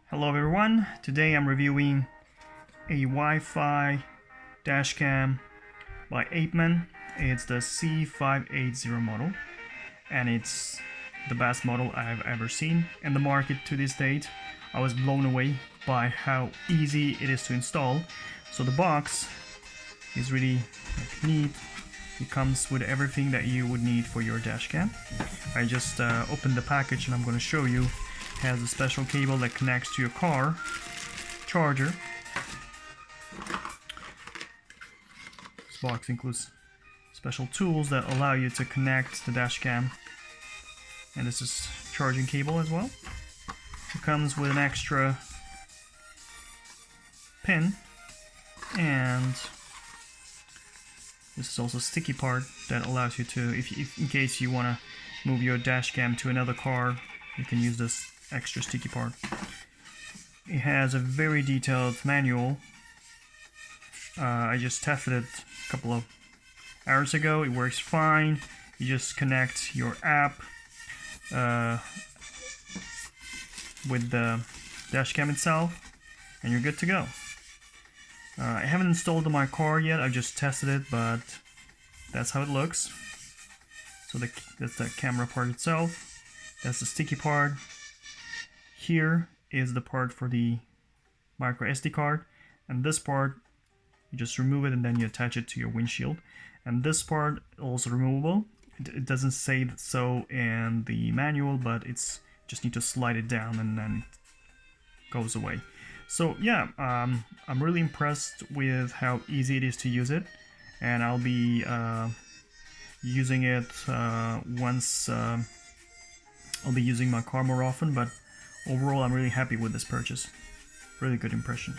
Hello everyone, today I'm reviewing a Wi-Fi dashcam by Apeman. It's the C580 model and it's the best model I've ever seen in the market to this date. I was blown away by how easy it is to install. So the box is really neat. It comes with everything that you would need for your dashcam. I just opened the package and I'm going to show you. It has a special cable that connects to your car charger. This box includes special tools that allow you to connect the dashcam, and this is charging cable as well. It comes with an extra pin, and this is also a sticky part that allows you to, if in case you want to move your dashcam to another car, you can use this extra sticky part. It has a very detailed manual. I just tested it a couple of hours ago. It works fine. You just connect your app with the dashcam itself and you're good to go. I haven't installed it on my car yet. I've just tested it, but that's how it looks. So that's the camera part itself. That's the sticky part. Here is the part for the micro SD card, and this part you just remove it and then you attach it to your windshield. And this part also removable. It doesn't say so in the manual, but it's just need to slide it down and then it goes away. So yeah, I'm really impressed with how easy it is to use it, and I'll be using it once I'll be using my car more often, but overall I'm really happy with this purchase. Really good impression.